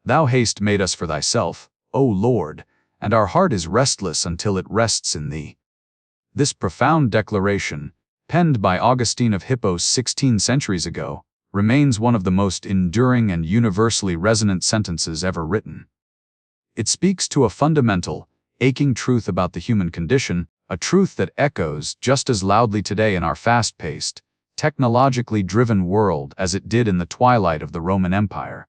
Thou hast made us for thyself, O Lord, and our heart is restless until it rests in thee. This profound declaration, penned by Augustine of Hippo 16 centuries ago, remains one of the most enduring and universally resonant sentences ever written. It speaks to a fundamental, aching truth about the human condition, a truth that echoes just as loudly today in our fast-paced, technologically driven world as it did in the twilight of the Roman Empire.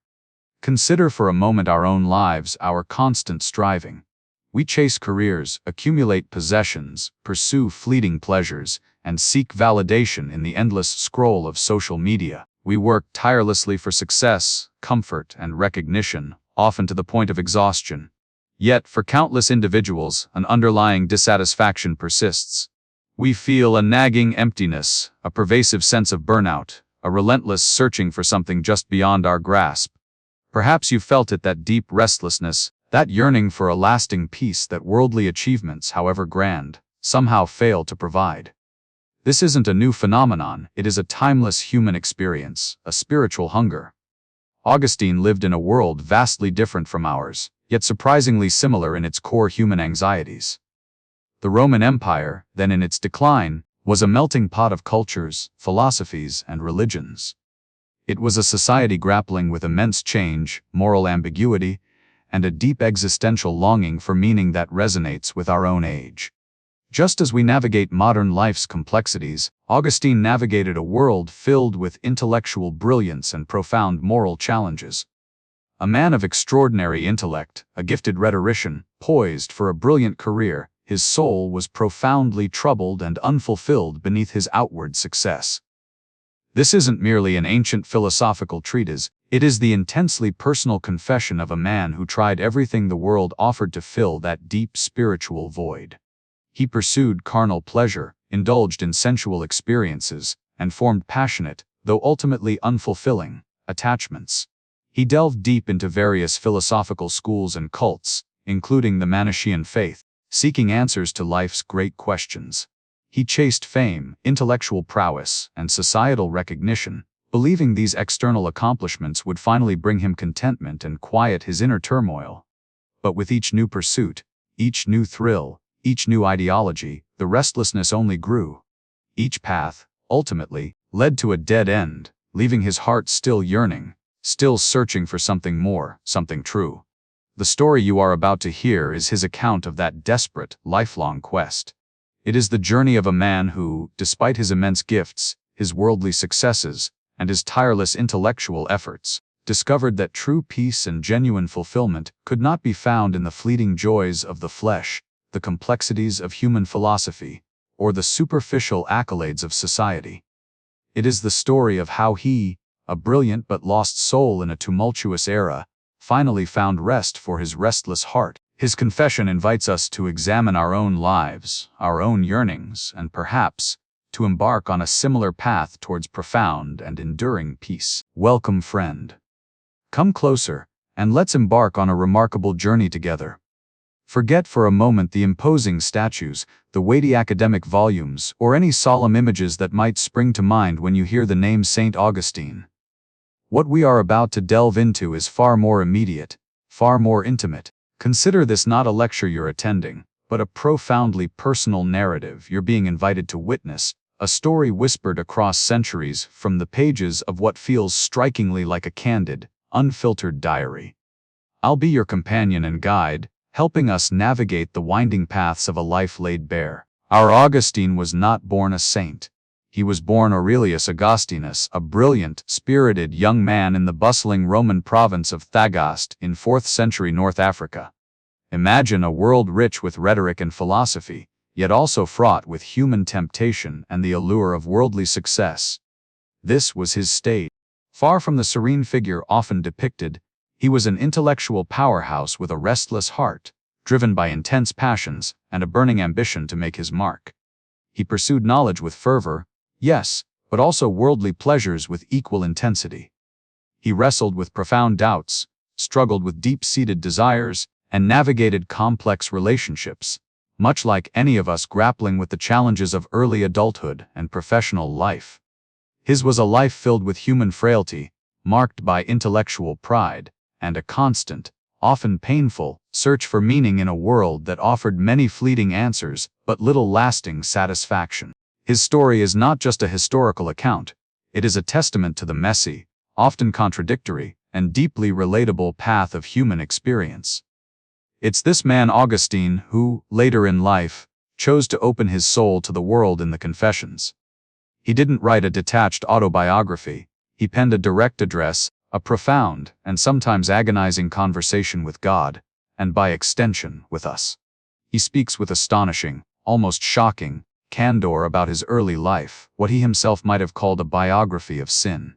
Consider for a moment our own lives, our constant striving. We chase careers, accumulate possessions, pursue fleeting pleasures, and seek validation in the endless scroll of social media. We work tirelessly for success, comfort, and recognition, often to the point of exhaustion. Yet, for countless individuals, an underlying dissatisfaction persists. We feel a nagging emptiness, a pervasive sense of burnout, a relentless searching for something just beyond our grasp. Perhaps you felt it, that deep restlessness, that yearning for a lasting peace that worldly achievements, however grand, somehow fail to provide. This isn't a new phenomenon, it is a timeless human experience, a spiritual hunger. Augustine lived in a world vastly different from ours, yet surprisingly similar in its core human anxieties. The Roman Empire, then in its decline, was a melting pot of cultures, philosophies, and religions. It was a society grappling with immense change, moral ambiguity, and a deep existential longing for meaning that resonates with our own age. Just as we navigate modern life's complexities, Augustine navigated a world filled with intellectual brilliance and profound moral challenges. A man of extraordinary intellect, a gifted rhetorician, poised for a brilliant career, his soul was profoundly troubled and unfulfilled beneath his outward success. This isn't merely an ancient philosophical treatise, it is the intensely personal confession of a man who tried everything the world offered to fill that deep spiritual void. He pursued carnal pleasure, indulged in sensual experiences, and formed passionate, though ultimately unfulfilling, attachments. He delved deep into various philosophical schools and cults, including the Manichaean faith, seeking answers to life's great questions. He chased fame, intellectual prowess, and societal recognition, believing these external accomplishments would finally bring him contentment and quiet his inner turmoil. But with each new pursuit, each new thrill, each new ideology, the restlessness only grew. Each path, ultimately, led to a dead end, leaving his heart still yearning, still searching for something more, something true. The story you are about to hear is his account of that desperate, lifelong quest. It is the journey of a man who, despite his immense gifts, his worldly successes, and his tireless intellectual efforts, discovered that true peace and genuine fulfillment could not be found in the fleeting joys of the flesh, the complexities of human philosophy, or the superficial accolades of society. It is the story of how he, a brilliant but lost soul in a tumultuous era, finally found rest for his restless heart. His confession invites us to examine our own lives, our own yearnings, and perhaps to embark on a similar path towards profound and enduring peace. Welcome, friend. Come closer, and let's embark on a remarkable journey together. Forget for a moment the imposing statues, the weighty academic volumes, or any solemn images that might spring to mind when you hear the name St. Augustine. What we are about to delve into is far more immediate, far more intimate. Consider this not a lecture you're attending, but a profoundly personal narrative you're being invited to witness, a story whispered across centuries from the pages of what feels strikingly like a candid, unfiltered diary. I'll be your companion and guide, helping us navigate the winding paths of a life laid bare. Our Augustine was not born a saint. He was born Aurelius Augustinus, a brilliant, spirited young man in the bustling Roman province of Thagaste in 4th century North Africa. Imagine a world rich with rhetoric and philosophy, yet also fraught with human temptation and the allure of worldly success. This was his state. Far from the serene figure often depicted, he was an intellectual powerhouse with a restless heart, driven by intense passions and a burning ambition to make his mark. He pursued knowledge with fervor, yes, but also worldly pleasures with equal intensity. He wrestled with profound doubts, struggled with deep-seated desires, and navigated complex relationships, much like any of us grappling with the challenges of early adulthood and professional life. His was a life filled with human frailty, marked by intellectual pride, and a constant, often painful, search for meaning in a world that offered many fleeting answers but little lasting satisfaction. His story is not just a historical account, it is a testament to the messy, often contradictory, and deeply relatable path of human experience. It's this man Augustine who, later in life, chose to open his soul to the world in the Confessions. He didn't write a detached autobiography, he penned a direct address, a profound and sometimes agonizing conversation with God, and by extension, with us. He speaks with astonishing, almost shocking, candor about his early life, what he himself might have called a biography of sin.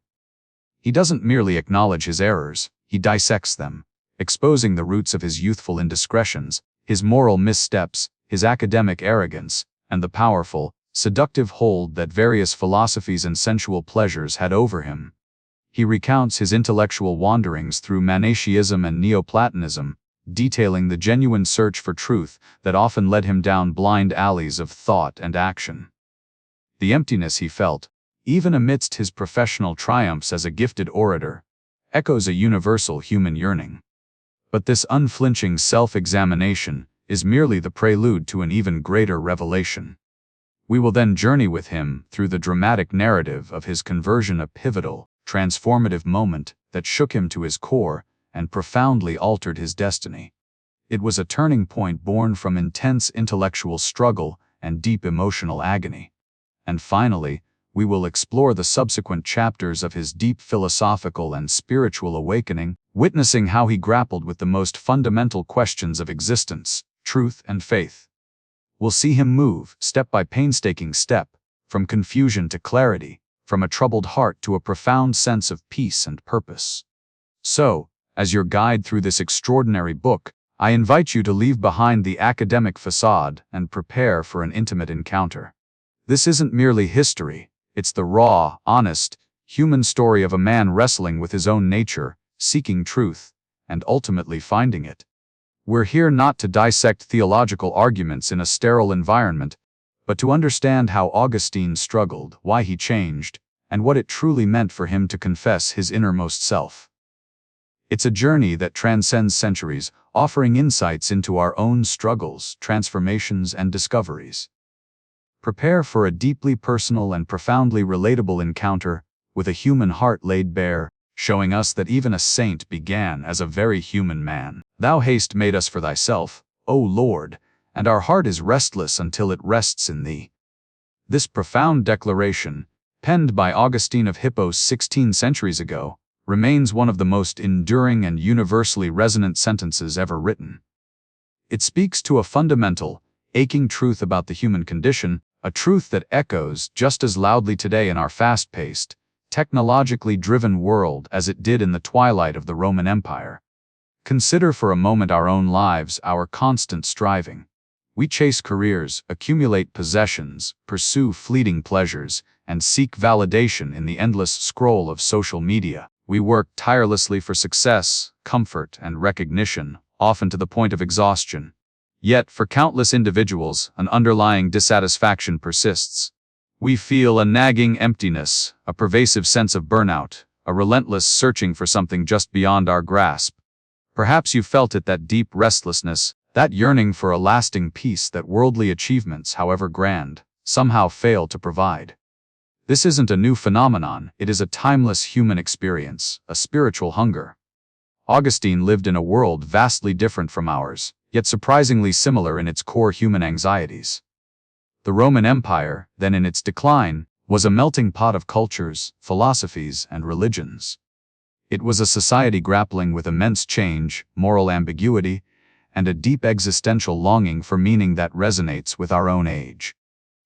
He doesn't merely acknowledge his errors, he dissects them, exposing the roots of his youthful indiscretions, his moral missteps, his academic arrogance, and the powerful, seductive hold that various philosophies and sensual pleasures had over him. He recounts his intellectual wanderings through Manichaeism and Neoplatonism, detailing the genuine search for truth that often led him down blind alleys of thought and action. The emptiness he felt, even amidst his professional triumphs as a gifted orator, echoes a universal human yearning. But this unflinching self-examination is merely the prelude to an even greater revelation. We will then journey with him through the dramatic narrative of his conversion, a pivotal, transformative moment that shook him to his core and profoundly altered his destiny. It was a turning point born from intense intellectual struggle and deep emotional agony. And finally, we will explore the subsequent chapters of his deep philosophical and spiritual awakening, witnessing how he grappled with the most fundamental questions of existence, truth, and faith. We'll see him move, step by painstaking step, from confusion to clarity, from a troubled heart to a profound sense of peace and purpose. So, as your guide through this extraordinary book, I invite you to leave behind the academic facade and prepare for an intimate encounter. This isn't merely history, it's the raw, honest, human story of a man wrestling with his own nature, seeking truth, and ultimately finding it. We're here not to dissect theological arguments in a sterile environment, but to understand how Augustine struggled, why he changed, and what it truly meant for him to confess his innermost self. It's a journey that transcends centuries, offering insights into our own struggles, transformations, and discoveries. Prepare for a deeply personal and profoundly relatable encounter with a human heart laid bare, showing us that even a saint began as a very human man. Thou hast made us for thyself, O Lord, and our heart is restless until it rests in thee. This profound declaration, penned by Augustine of Hippo 16 centuries ago, remains one of the most enduring and universally resonant sentences ever written. It speaks to a fundamental, aching truth about the human condition, a truth that echoes just as loudly today in our fast-paced, technologically driven world as it did in the twilight of the Roman Empire. Consider for a moment our own lives, our constant striving. We chase careers, accumulate possessions, pursue fleeting pleasures, and seek validation in the endless scroll of social media. We work tirelessly for success, comfort, and recognition, often to the point of exhaustion. Yet, for countless individuals, an underlying dissatisfaction persists. We feel a nagging emptiness, a pervasive sense of burnout, a relentless searching for something just beyond our grasp. Perhaps you felt it, that deep restlessness, that yearning for a lasting peace that worldly achievements, however grand, somehow fail to provide. This isn't a new phenomenon, it is a timeless human experience, a spiritual hunger. Augustine lived in a world vastly different from ours, yet surprisingly similar in its core human anxieties. The Roman Empire, then in its decline, was a melting pot of cultures, philosophies, and religions. It was a society grappling with immense change, moral ambiguity, and a deep existential longing for meaning that resonates with our own age.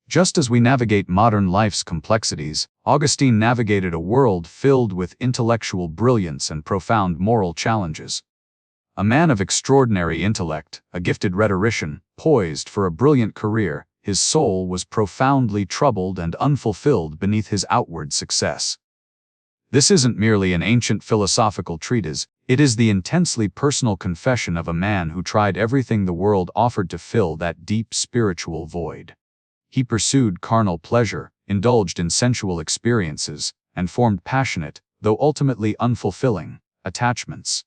Just as we navigate modern life's complexities, Augustine navigated a world filled with intellectual brilliance and profound moral challenges. A man of extraordinary intellect, a gifted rhetorician, poised for a brilliant career, his soul was profoundly troubled and unfulfilled beneath his outward success. This isn't merely an ancient philosophical treatise, it is the intensely personal confession of a man who tried everything the world offered to fill that deep spiritual void. He pursued carnal pleasure, indulged in sensual experiences, and formed passionate, though ultimately unfulfilling, attachments.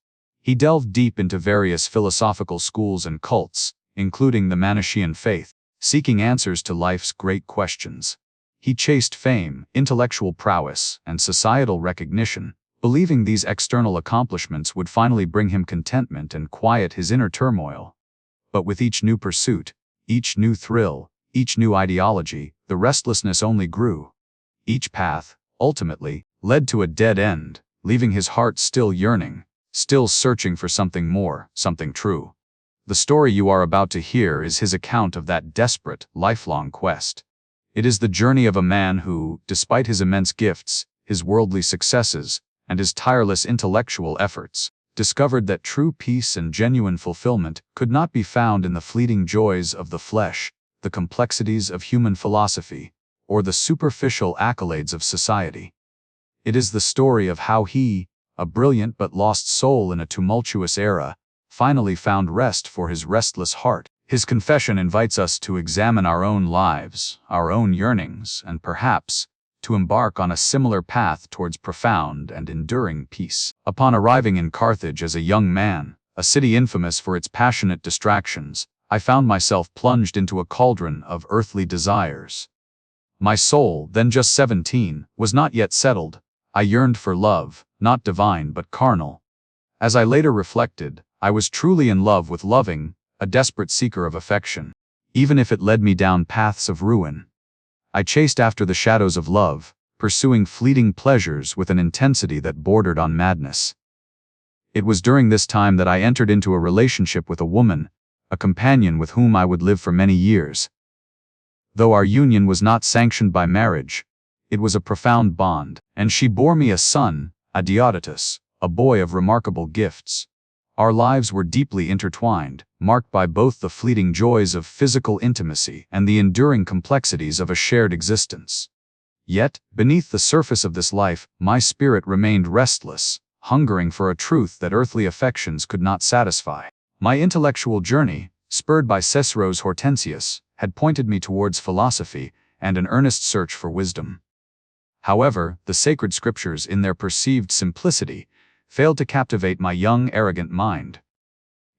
He delved deep into various philosophical schools and cults, including the Manichaean faith, seeking answers to life's great questions. He chased fame, intellectual prowess, and societal recognition, believing these external accomplishments would finally bring him contentment and quiet his inner turmoil. But with each new pursuit, each new thrill, each new ideology, the restlessness only grew. Each path, ultimately, led to a dead end, leaving his heart still yearning, still searching for something more, something true. The story you are about to hear is his account of that desperate, lifelong quest. It is the journey of a man who, despite his immense gifts, his worldly successes, and his tireless intellectual efforts, discovered that true peace and genuine fulfillment could not be found in the fleeting joys of the flesh, the complexities of human philosophy, or the superficial accolades of society. It is the story of how he, a brilliant but lost soul in a tumultuous era, finally found rest for his restless heart. His confession invites us to examine our own lives, our own yearnings, and perhaps to embark on a similar path towards profound and enduring peace. Upon arriving in Carthage as a young man, a city infamous for its passionate distractions, I found myself plunged into a cauldron of earthly desires. My soul, then just 17, was not yet settled. I yearned for love, not divine but carnal. As I later reflected, I was truly in love with loving, a desperate seeker of affection, even if it led me down paths of ruin. I chased after the shadows of love, pursuing fleeting pleasures with an intensity that bordered on madness. It was during this time that I entered into a relationship with a woman, a companion with whom I would live for many years. Though our union was not sanctioned by marriage, it was a profound bond, and she bore me a son, Audiobook, a boy of remarkable gifts. Our lives were deeply intertwined, marked by both the fleeting joys of physical intimacy and the enduring complexities of a shared existence. Yet, beneath the surface of this life, my spirit remained restless, hungering for a truth that earthly affections could not satisfy. My intellectual journey, spurred by Cicero's Hortensius, had pointed me towards philosophy and an earnest search for wisdom. However, the sacred scriptures, in their perceived simplicity, failed to captivate my young, arrogant mind.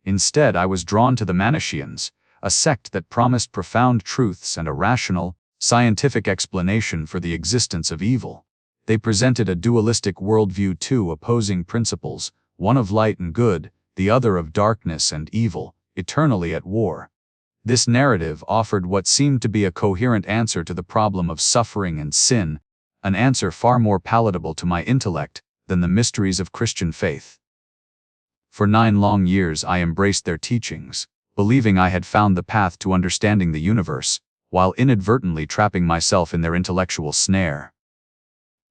Instead, I was drawn to the Manichaeans, a sect that promised profound truths and a rational, scientific explanation for the existence of evil. They presented a dualistic worldview, two opposing principles, one of light and good, the other of darkness and evil, eternally at war. This narrative offered what seemed to be a coherent answer to the problem of suffering and sin, an answer far more palatable to my intellect than the mysteries of Christian faith. For 9 long years I embraced their teachings, believing I had found the path to understanding the universe, while inadvertently trapping myself in their intellectual snare.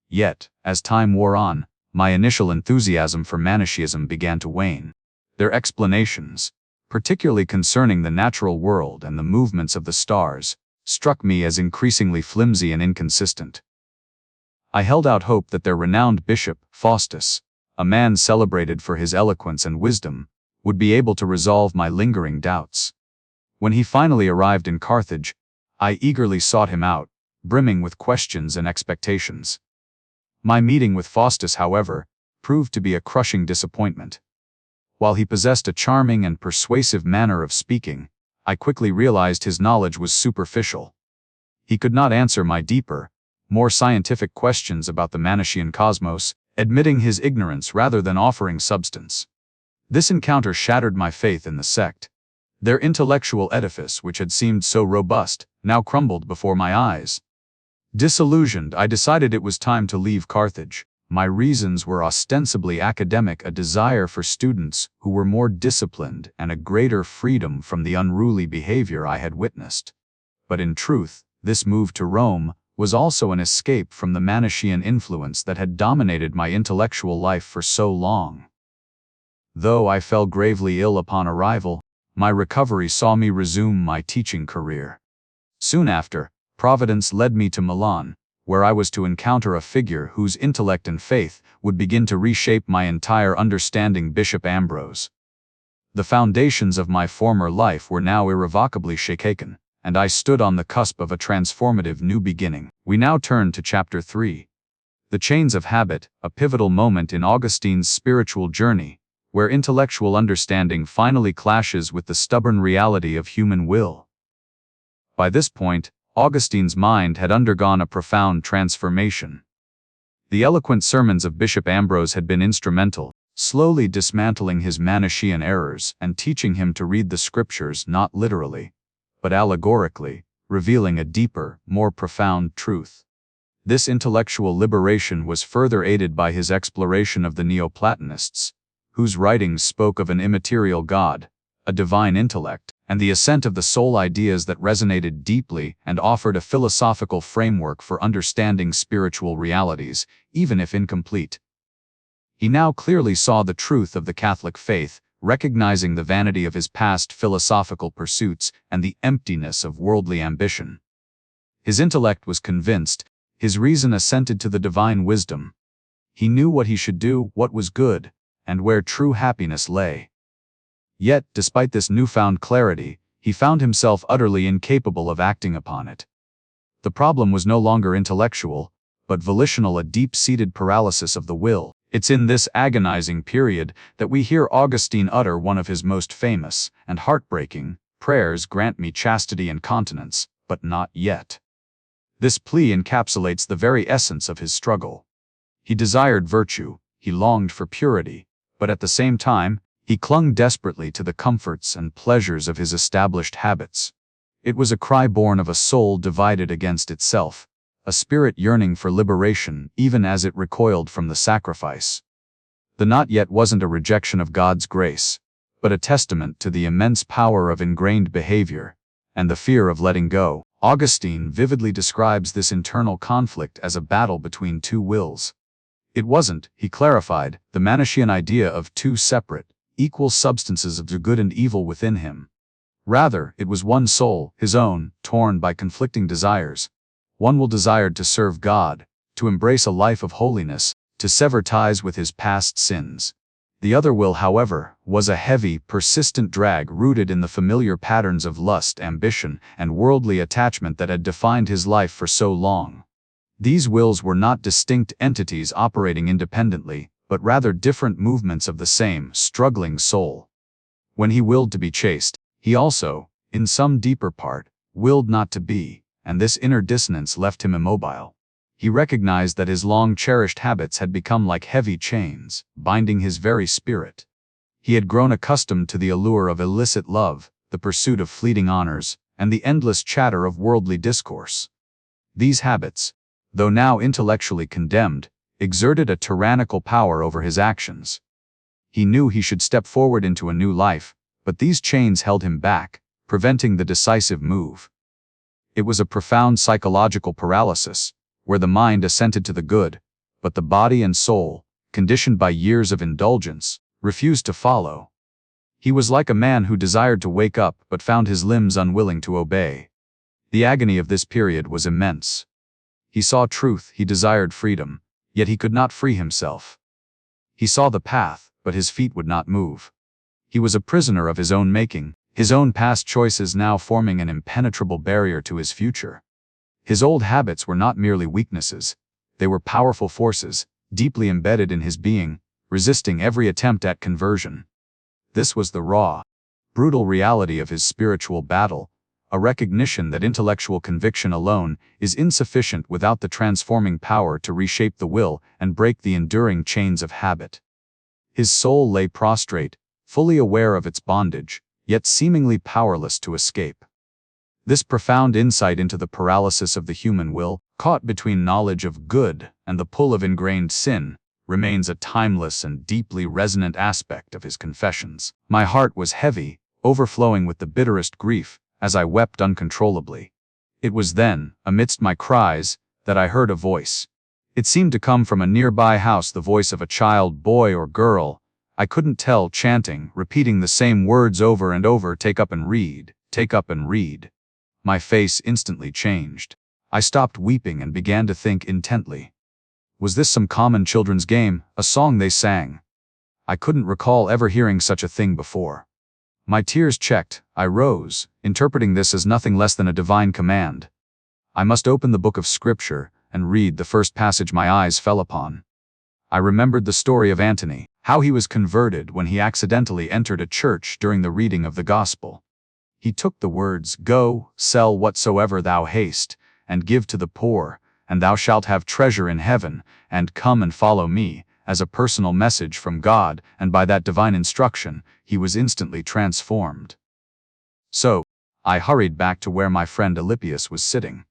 Yet, as time wore on, my initial enthusiasm for Manichaeism began to wane. Their explanations, particularly concerning the natural world and the movements of the stars, struck me as increasingly flimsy and inconsistent. I held out hope that their renowned bishop, Faustus, a man celebrated for his eloquence and wisdom, would be able to resolve my lingering doubts. When he finally arrived in Carthage, I eagerly sought him out, brimming with questions and expectations. My meeting with Faustus, however, proved to be a crushing disappointment. While he possessed a charming and persuasive manner of speaking, I quickly realized his knowledge was superficial. He could not answer my deeper, more scientific questions about the Manichaean cosmos, admitting his ignorance rather than offering substance. This encounter shattered my faith in the sect. Their intellectual edifice, which had seemed so robust, now crumbled before my eyes. Disillusioned, I decided it was time to leave Carthage. My reasons were ostensibly academic, a desire for students who were more disciplined and a greater freedom from the unruly behavior I had witnessed. But in truth, this move to Rome was also an escape from the Manichaean influence that had dominated my intellectual life for so long. Though I fell gravely ill upon arrival, my recovery saw me resume my teaching career. Soon after, Providence led me to Milan, where I was to encounter a figure whose intellect and faith would begin to reshape my entire understanding, Bishop Ambrose. The foundations of my former life were now irrevocably shaken, and I stood on the cusp of a transformative new beginning. We now turn to Chapter 3. The Chains of Habit, a pivotal moment in Augustine's spiritual journey, where intellectual understanding finally clashes with the stubborn reality of human will. By this point, Augustine's mind had undergone a profound transformation. The eloquent sermons of Bishop Ambrose had been instrumental, slowly dismantling his Manichaean errors and teaching him to read the scriptures not literally, but allegorically, revealing a deeper, more profound truth. This intellectual liberation was further aided by his exploration of the Neoplatonists, whose writings spoke of an immaterial God, a divine intellect, and the ascent of the soul, ideas that resonated deeply and offered a philosophical framework for understanding spiritual realities, even if incomplete. He now clearly saw the truth of the Catholic faith, recognizing the vanity of his past philosophical pursuits and the emptiness of worldly ambition. His intellect was convinced, his reason assented to the divine wisdom. He knew what he should do, what was good, and where true happiness lay. Yet, despite this newfound clarity, he found himself utterly incapable of acting upon it. The problem was no longer intellectual, but volitional, a deep-seated paralysis of the will. It's in this agonizing period that we hear Augustine utter one of his most famous and heartbreaking prayers: "Grant me chastity and continence, but not yet." This plea encapsulates the very essence of his struggle. He desired virtue, he longed for purity, but at the same time, he clung desperately to the comforts and pleasures of his established habits. It was a cry born of a soul divided against itself, a spirit yearning for liberation even as it recoiled from the sacrifice. The not yet wasn't a rejection of God's grace, but a testament to the immense power of ingrained behavior and the fear of letting go. Augustine vividly describes this internal conflict as a battle between two wills. It wasn't, he clarified, the Manichaean idea of two separate, equal substances of the good and evil within him. Rather, it was one soul, his own, torn by conflicting desires. One will desired to serve God, to embrace a life of holiness, to sever ties with his past sins. The other will, however, was a heavy, persistent drag rooted in the familiar patterns of lust, ambition, and worldly attachment that had defined his life for so long. These wills were not distinct entities operating independently, but rather different movements of the same, struggling soul. When he willed to be chaste, he also, in some deeper part, willed not to be, and this inner dissonance left him immobile. He recognized that his long-cherished habits had become like heavy chains, binding his very spirit. He had grown accustomed to the allure of illicit love, the pursuit of fleeting honors, and the endless chatter of worldly discourse. These habits, though now intellectually condemned, exerted a tyrannical power over his actions. He knew he should step forward into a new life, but these chains held him back, preventing the decisive move. It was a profound psychological paralysis, where the mind assented to the good, but the body and soul, conditioned by years of indulgence, refused to follow. He was like a man who desired to wake up but found his limbs unwilling to obey. The agony of this period was immense. He saw truth, he desired freedom, yet he could not free himself. He saw the path, but his feet would not move. He was a prisoner of his own making, his own past choices now forming an impenetrable barrier to his future. His old habits were not merely weaknesses, they were powerful forces, deeply embedded in his being, resisting every attempt at conversion. This was the raw, brutal reality of his spiritual battle, a recognition that intellectual conviction alone is insufficient without the transforming power to reshape the will and break the enduring chains of habit. His soul lay prostrate, fully aware of its bondage, yet seemingly powerless to escape. This profound insight into the paralysis of the human will, caught between knowledge of good and the pull of ingrained sin, remains a timeless and deeply resonant aspect of his confessions. My heart was heavy, overflowing with the bitterest grief, as I wept uncontrollably. It was then, amidst my cries, that I heard a voice. It seemed to come from a nearby house, the voice of a child, boy or girl. I couldn't tell, chanting, repeating the same words over and over: "Take up and read, take up and read." My face instantly changed. I stopped weeping and began to think intently. Was this some common children's game, a song they sang? I couldn't recall ever hearing such a thing before. My tears checked, I rose, interpreting this as nothing less than a divine command. I must open the book of Scripture and read the first passage my eyes fell upon. I remembered the story of Antony, how he was converted when he accidentally entered a church during the reading of the gospel. He took the words, "Go, sell whatsoever thou hast, and give to the poor, and thou shalt have treasure in heaven, and come and follow me," as a personal message from God, and by that divine instruction, he was instantly transformed. So, I hurried back to where my friend Alypius was sitting.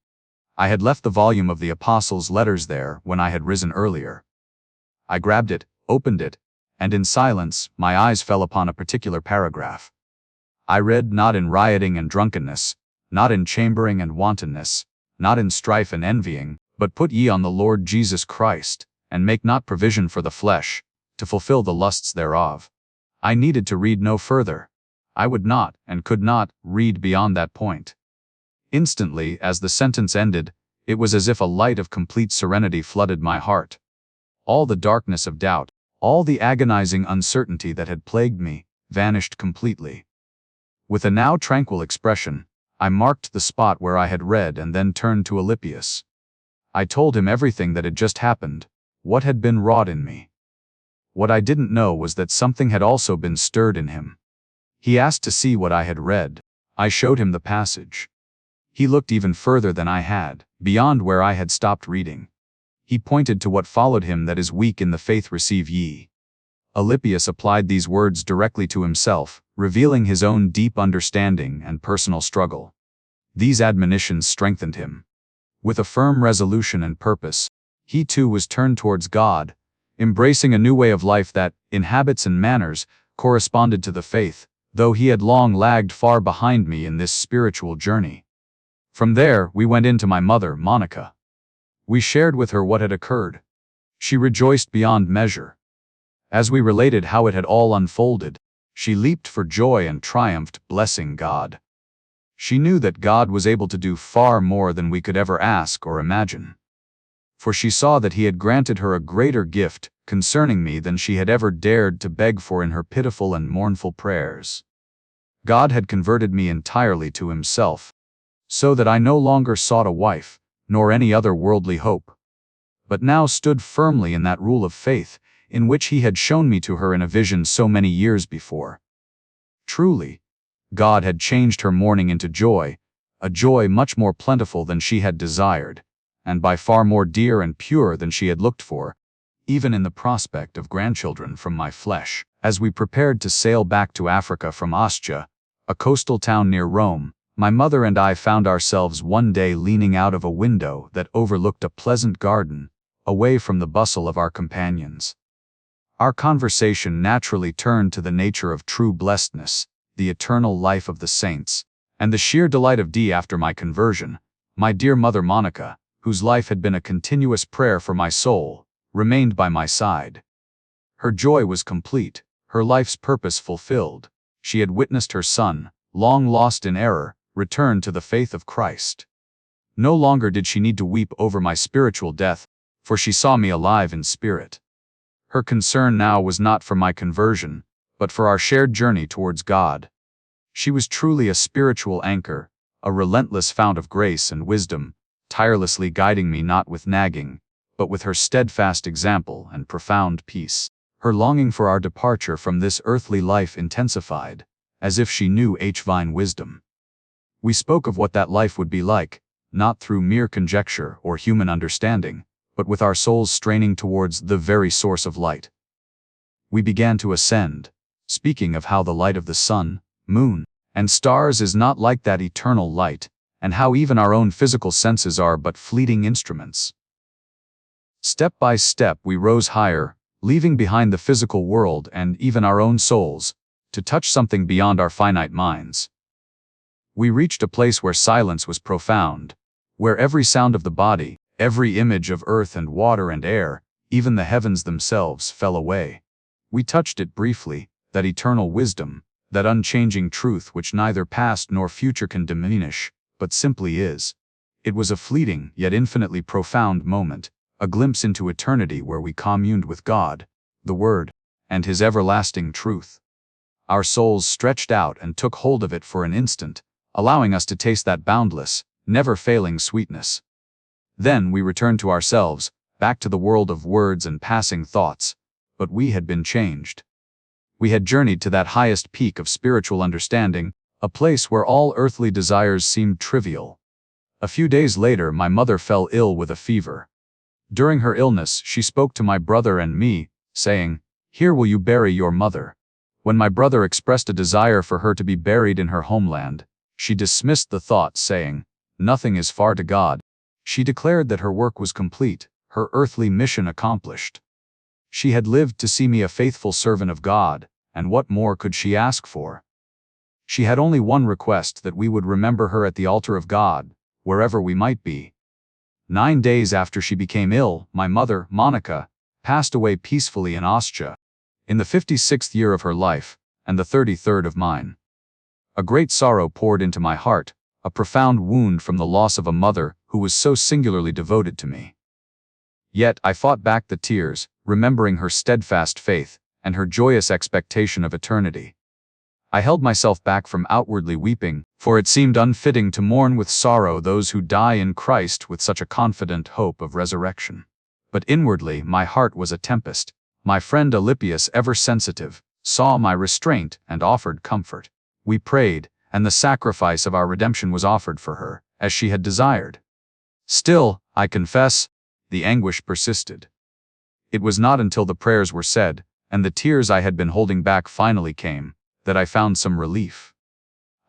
I had left the volume of the Apostles' letters there when I had risen earlier. I grabbed it, opened it, and in silence, my eyes fell upon a particular paragraph. I read, "Not in rioting and drunkenness, not in chambering and wantonness, not in strife and envying, but put ye on the Lord Jesus Christ, and make not provision for the flesh, to fulfill the lusts thereof." I needed to read no further. I would not, and could not, read beyond that point. Instantly, as the sentence ended, it was as if a light of complete serenity flooded my heart. All the darkness of doubt, all the agonizing uncertainty that had plagued me, vanished completely. With a now tranquil expression, I marked the spot where I had read and then turned to Alypius. I told him everything that had just happened, what had been wrought in me. What I didn't know was that something had also been stirred in him. He asked to see what I had read. I showed him the passage. He looked even further than I had, beyond where I had stopped reading. He pointed to what followed him: "That is weak in the faith receive ye." Alypius applied these words directly to himself, revealing his own deep understanding and personal struggle. These admonitions strengthened him. With a firm resolution and purpose, he too was turned towards God, embracing a new way of life that, in habits and manners, corresponded to the faith, though he had long lagged far behind me in this spiritual journey. From there, we went in to my mother, Monica. We shared with her what had occurred. She rejoiced beyond measure. As we related how it had all unfolded, she leaped for joy and triumphed, blessing God. She knew that God was able to do far more than we could ever ask or imagine. For she saw that he had granted her a greater gift concerning me than she had ever dared to beg for in her pitiful and mournful prayers. God had converted me entirely to himself, so that I no longer sought a wife, nor any other worldly hope, but now stood firmly in that rule of faith, in which he had shown me to her in a vision so many years before. Truly, God had changed her mourning into joy, a joy much more plentiful than she had desired, and by far more dear and pure than she had looked for, even in the prospect of grandchildren from my flesh. As we prepared to sail back to Africa from Ostia, a coastal town near Rome, my mother and I found ourselves one day leaning out of a window that overlooked a pleasant garden, away from the bustle of our companions. Our conversation naturally turned to the nature of true blessedness, the eternal life of the saints, and the sheer delight of after my conversion, my dear mother Monica, whose life had been a continuous prayer for my soul, remained by my side. Her joy was complete, her life's purpose fulfilled. She had witnessed her son, long lost in error, return to the faith of Christ. No longer did she need to weep over my spiritual death, for she saw me alive in spirit. Her concern now was not for my conversion, but for our shared journey towards God. She was truly a spiritual anchor, a relentless fount of grace and wisdom, tirelessly guiding me not with nagging, but with her steadfast example and profound peace. Her longing for our departure from this earthly life intensified, as if she knew divine wisdom. We spoke of what that life would be like, not through mere conjecture or human understanding, but with our souls straining towards the very source of light. We began to ascend, speaking of how the light of the sun, moon, and stars is not like that eternal light, and how even our own physical senses are but fleeting instruments. Step by step we rose higher, leaving behind the physical world and even our own souls, to touch something beyond our finite minds. We reached a place where silence was profound, where every sound of the body, every image of earth and water and air, even the heavens themselves, fell away. We touched it briefly, that eternal wisdom, that unchanging truth which neither past nor future can diminish, but simply is. It was a fleeting, yet infinitely profound moment, a glimpse into eternity where we communed with God, the Word, and His everlasting truth. Our souls stretched out and took hold of it for an instant, allowing us to taste that boundless, never-failing sweetness. Then we returned to ourselves, back to the world of words and passing thoughts, but we had been changed. We had journeyed to that highest peak of spiritual understanding, a place where all earthly desires seemed trivial. A few days later, my mother fell ill with a fever. During her illness, she spoke to my brother and me, saying, "Here will you bury your mother." When my brother expressed a desire for her to be buried in her homeland, she dismissed the thought, saying, "Nothing is far to God." She declared that her work was complete, her earthly mission accomplished. She had lived to see me a faithful servant of God, and what more could she ask for? She had only one request: that we would remember her at the altar of God, wherever we might be. 9 days after she became ill, my mother, Monica, passed away peacefully in Austria, in the 56th year of her life, and the 33rd of mine. A great sorrow poured into my heart, a profound wound from the loss of a mother who was so singularly devoted to me. Yet I fought back the tears, remembering her steadfast faith and her joyous expectation of eternity. I held myself back from outwardly weeping, for it seemed unfitting to mourn with sorrow those who die in Christ with such a confident hope of resurrection. But inwardly my heart was a tempest. My friend Alypius, ever sensitive, saw my restraint and offered comfort. We prayed, and the sacrifice of our redemption was offered for her, as she had desired. Still, I confess, the anguish persisted. It was not until the prayers were said, and the tears I had been holding back finally came, that I found some relief.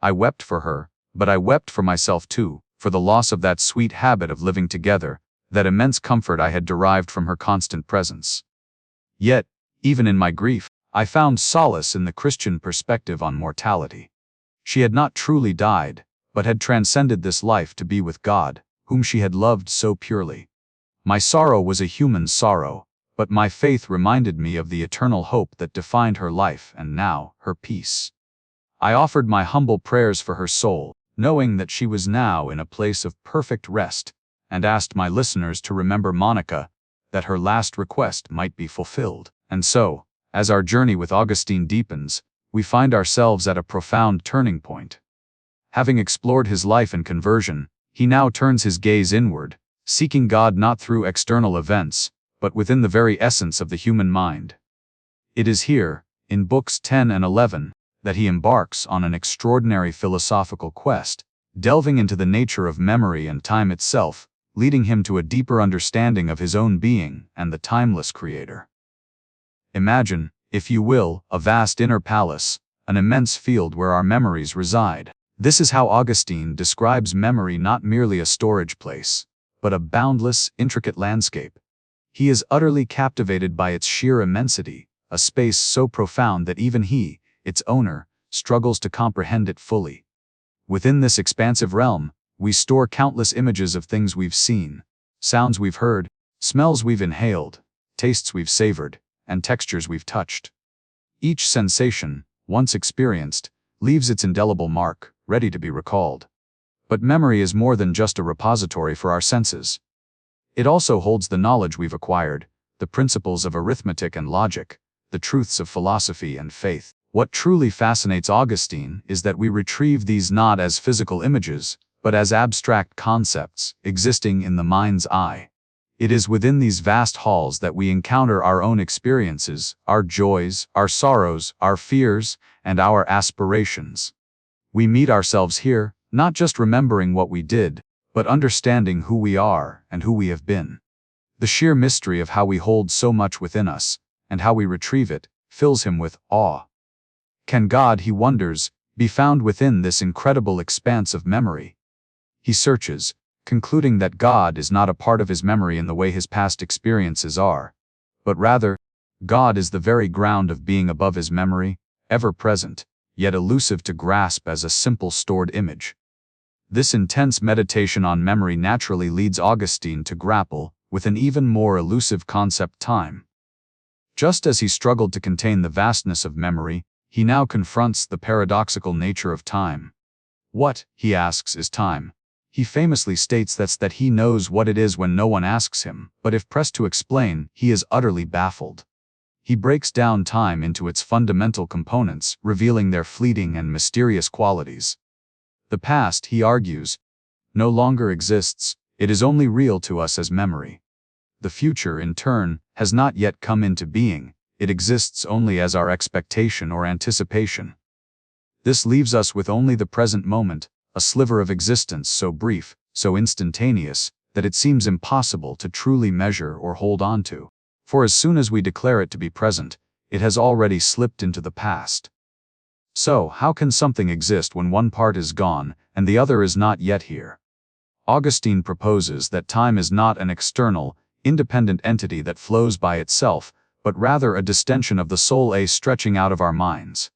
I wept for her, but I wept for myself too, for the loss of that sweet habit of living together, that immense comfort I had derived from her constant presence. Yet, even in my grief, I found solace in the Christian perspective on mortality. She had not truly died, but had transcended this life to be with God, whom she had loved so purely. My sorrow was a human sorrow, but my faith reminded me of the eternal hope that defined her life and now her peace. I offered my humble prayers for her soul, knowing that she was now in a place of perfect rest, and asked my listeners to remember Monica, that her last request might be fulfilled. And so, as our journey with Augustine deepens, we find ourselves at a profound turning point. Having explored his life and conversion, he now turns his gaze inward, seeking God not through external events, but within the very essence of the human mind. It is here, in books 10 and 11, that he embarks on an extraordinary philosophical quest, delving into the nature of memory and time itself, leading him to a deeper understanding of his own being and the timeless Creator. Imagine, if you will, a vast inner palace, an immense field where our memories reside. This is how Augustine describes memory: not merely a storage place, but a boundless, intricate landscape. He is utterly captivated by its sheer immensity, a space so profound that even he, its owner, struggles to comprehend it fully. Within this expansive realm, we store countless images of things we've seen, sounds we've heard, smells we've inhaled, tastes we've savored, and textures we've touched. Each sensation, once experienced, leaves its indelible mark, ready to be recalled. But memory is more than just a repository for our senses. It also holds the knowledge we've acquired, the principles of arithmetic and logic, the truths of philosophy and faith. What truly fascinates Augustine is that we retrieve these not as physical images, but as abstract concepts, existing in the mind's eye. It is within these vast halls that we encounter our own experiences, our joys, our sorrows, our fears, and our aspirations. We meet ourselves here, not just remembering what we did, but understanding who we are and who we have been. The sheer mystery of how we hold so much within us, and how we retrieve it, fills him with awe. Can God, he wonders, be found within this incredible expanse of memory? He searches, concluding that God is not a part of his memory in the way his past experiences are, but rather, God is the very ground of being above his memory, ever present, yet elusive to grasp as a simple stored image. This intense meditation on memory naturally leads Augustine to grapple with an even more elusive concept: time. Just as he struggled to contain the vastness of memory, he now confronts the paradoxical nature of time. What, he asks, is time? He famously states that he knows what it is when no one asks him, but if pressed to explain, he is utterly baffled. He breaks down time into its fundamental components, revealing their fleeting and mysterious qualities. The past, he argues, no longer exists, it is only real to us as memory. The future, in turn, has not yet come into being, it exists only as our expectation or anticipation. This leaves us with only the present moment, a sliver of existence so brief, so instantaneous, that it seems impossible to truly measure or hold on to. For as soon as we declare it to be present, it has already slipped into the past. So, how can something exist when one part is gone and the other is not yet here? Augustine proposes that time is not an external, independent entity that flows by itself, but rather a distension of the soul, a stretching out of our minds.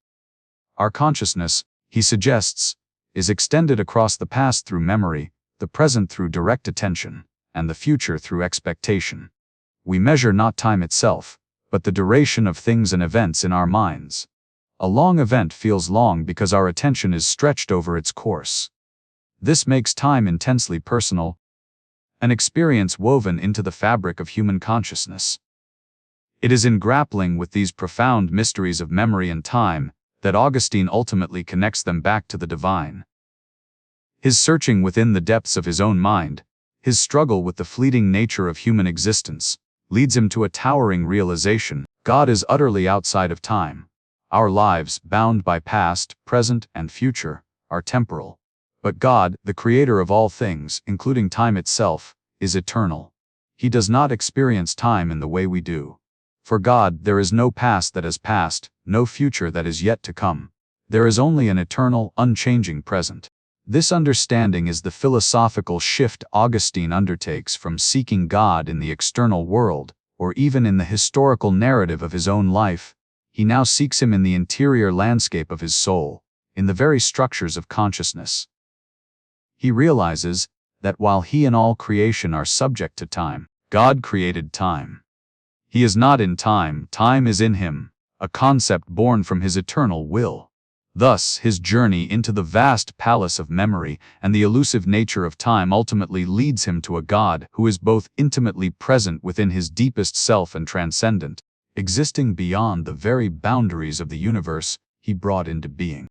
Our consciousness, he suggests, is extended across the past through memory, the present through direct attention, and the future through expectation. We measure not time itself, but the duration of things and events in our minds. A long event feels long because our attention is stretched over its course. This makes time intensely personal, an experience woven into the fabric of human consciousness. It is in grappling with these profound mysteries of memory and time that Augustine ultimately connects them back to the divine. His searching within the depths of his own mind, his struggle with the fleeting nature of human existence, leads him to a towering realization: God is utterly outside of time. Our lives, bound by past, present, and future, are temporal. But God, the creator of all things, including time itself, is eternal. He does not experience time in the way we do. For God, there is no past that has passed, no future that is yet to come. There is only an eternal, unchanging present. This understanding is the philosophical shift Augustine undertakes from seeking God in the external world, or even in the historical narrative of his own life. He now seeks him in the interior landscape of his soul, in the very structures of consciousness. He realizes that while he and all creation are subject to time, God created time. He is not in time, time is in him, a concept born from his eternal will. Thus, his journey into the vast palace of memory and the elusive nature of time ultimately leads him to a God who is both intimately present within his deepest self and transcendent, existing beyond the very boundaries of the universe he brought into being.